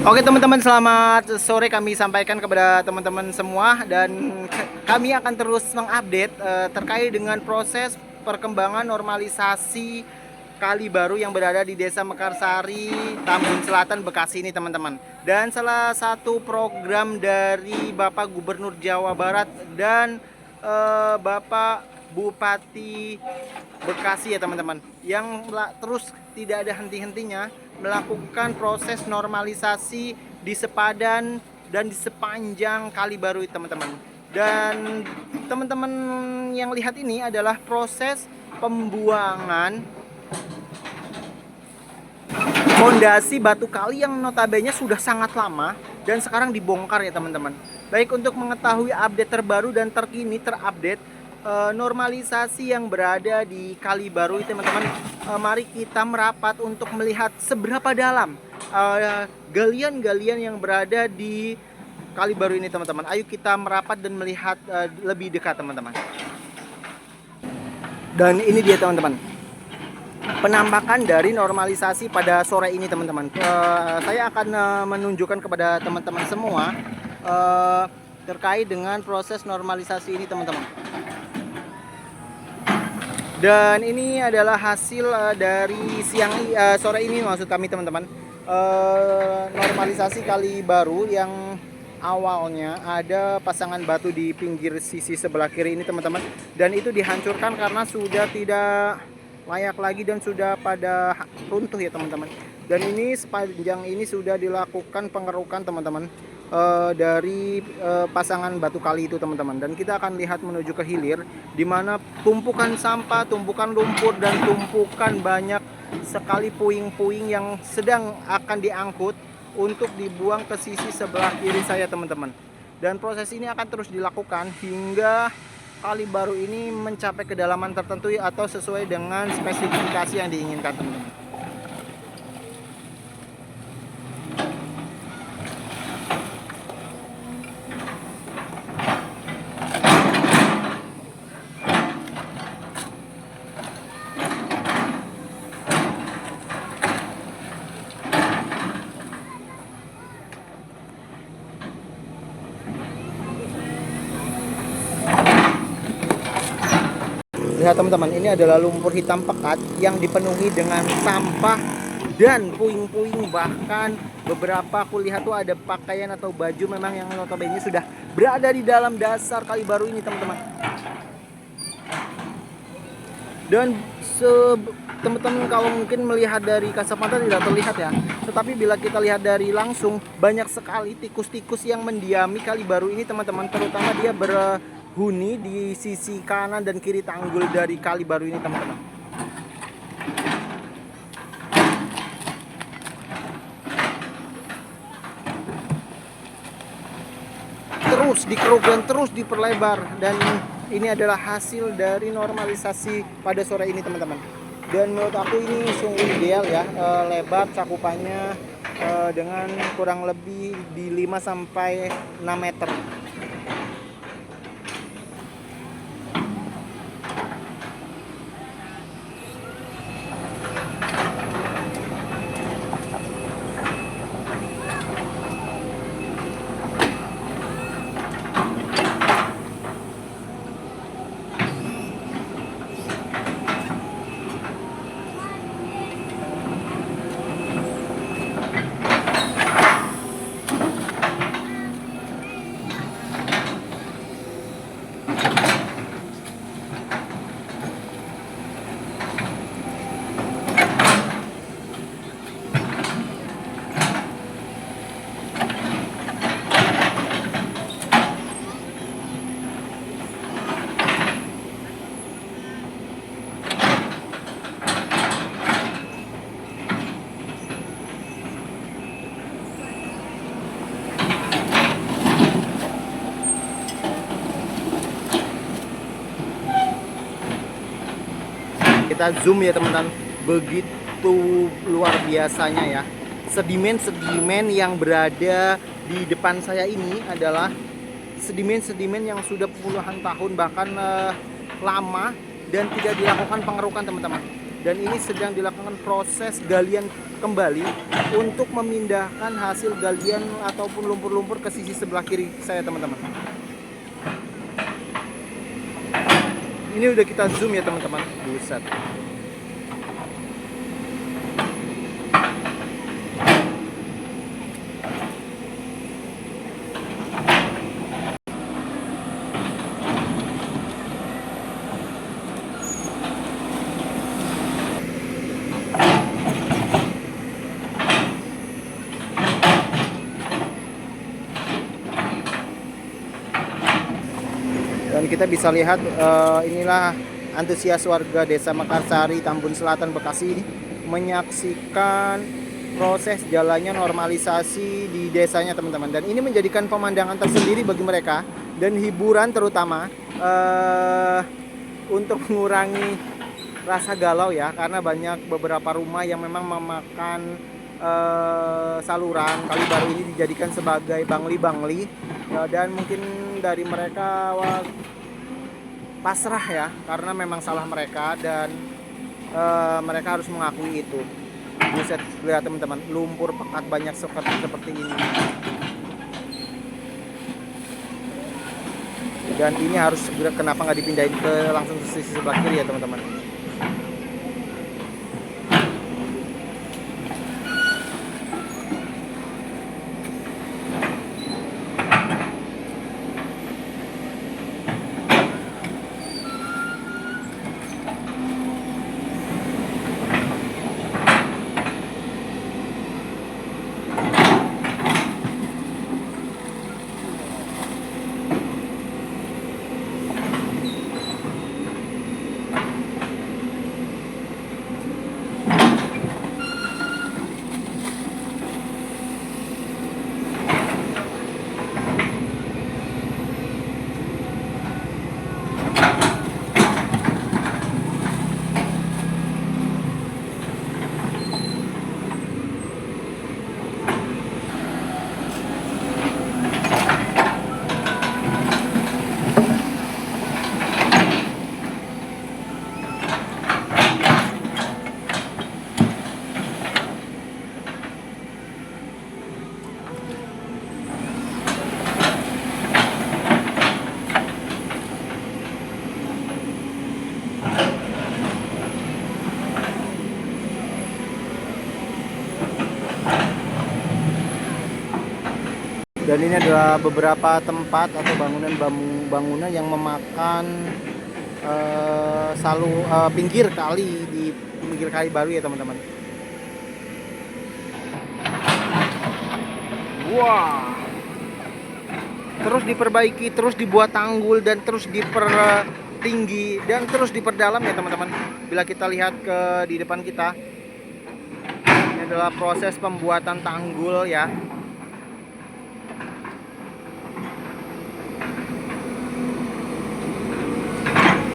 Oke teman-teman, selamat sore kami sampaikan kepada teman-teman semua, dan kami akan terus mengupdate terkait dengan proses perkembangan normalisasi kali baru yang berada di Desa Mekarsari, Tambun Selatan, Bekasi ini teman-teman. Dan salah satu program dari Bapak Gubernur Jawa Barat dan Bapak Bupati Bekasi ya teman-teman, yang terus tidak ada henti-hentinya melakukan proses normalisasi di sepadan dan di sepanjang kali baru teman-teman. Dan teman-teman yang lihat ini adalah proses pembuangan fondasi batu kali yang notabene sudah sangat lama dan sekarang dibongkar ya teman-teman. Baik, untuk mengetahui update terbaru dan terkini terupdate normalisasi yang berada di kali baru ini teman-teman, mari kita merapat untuk melihat seberapa dalam galian-galian yang berada di kali baru ini teman-teman. Ayo kita merapat dan melihat lebih dekat teman-teman. Dan ini dia teman-teman, penampakan dari normalisasi pada sore ini teman-teman. Saya akan menunjukkan kepada teman-teman semua terkait dengan proses normalisasi ini teman-teman. Dan ini adalah hasil dari sore ini maksud kami teman-teman. Normalisasi kali baru yang awalnya ada pasangan batu di pinggir sisi sebelah kiri ini teman-teman, dan itu dihancurkan karena sudah tidak layak lagi dan sudah pada runtuh ya teman-teman. Dan ini sepanjang ini sudah dilakukan pengerukan teman-teman dari pasangan batu kali itu teman-teman. Dan kita akan lihat menuju ke hilir, di mana tumpukan sampah, tumpukan lumpur, dan tumpukan banyak sekali puing-puing yang sedang akan diangkut untuk dibuang ke sisi sebelah kiri saya teman-teman. Dan proses ini akan terus dilakukan hingga kali baru ini mencapai kedalaman tertentu atau sesuai dengan spesifikasi yang diinginkan teman-teman. Lihat teman-teman, ini adalah lumpur hitam pekat yang dipenuhi dengan sampah dan puing-puing, bahkan beberapa aku lihat tuh ada pakaian atau baju memang yang notabene sudah berada di dalam dasar kali baru ini teman-teman. Dan teman-teman kalau mungkin melihat dari kasat mata tidak terlihat ya, tetapi bila kita lihat dari langsung, banyak sekali tikus-tikus yang mendiami kali baru ini teman-teman, terutama dia berhuni di sisi kanan dan kiri tanggul dari kali baru ini teman-teman. Terus dikeruk dan terus diperlebar, dan ini adalah hasil dari normalisasi pada sore ini teman-teman. Dan menurut aku ini sungguh ideal ya, lebar cakupannya dengan kurang lebih di 5 sampai 6 meter. Kita zoom ya teman-teman, begitu luar biasanya ya. Sedimen-sedimen yang berada di depan saya ini adalah sedimen-sedimen yang sudah puluhan tahun bahkan lama dan tidak dilakukan pengerukan teman-teman. dan ini sedang dilakukan proses galian kembali untuk memindahkan hasil galian ataupun lumpur-lumpur ke sisi sebelah kiri saya teman-teman. Ini udah kita zoom ya teman-teman. Buset. Dan kita bisa lihat inilah antusias warga Desa Mekarsari, Tambun Selatan, Bekasi ini menyaksikan proses jalannya normalisasi di desanya teman-teman. Dan ini menjadikan pemandangan tersendiri bagi mereka dan hiburan terutama untuk mengurangi rasa galau ya, karena banyak beberapa rumah yang memang memakan saluran kali baru ini dijadikan sebagai bangli-bangli ya, dan mungkin dari mereka pasrah ya, karena memang salah mereka dan mereka harus mengakui itu. Buset, lihat teman-teman, lumpur pekat banyak seperti ini. Dan ini harus segera, kenapa nggak dipindahin ke langsung ke sisi sebelah kiri ya teman-teman. Dan ini adalah beberapa tempat atau bangunan yang memakan pinggir kali di pinggir kali baru ya teman-teman. Wah, terus diperbaiki, terus dibuat tanggul dan terus dipertinggi dan terus diperdalam ya teman-teman. Bila kita lihat di depan kita, ini adalah proses pembuatan tanggul ya.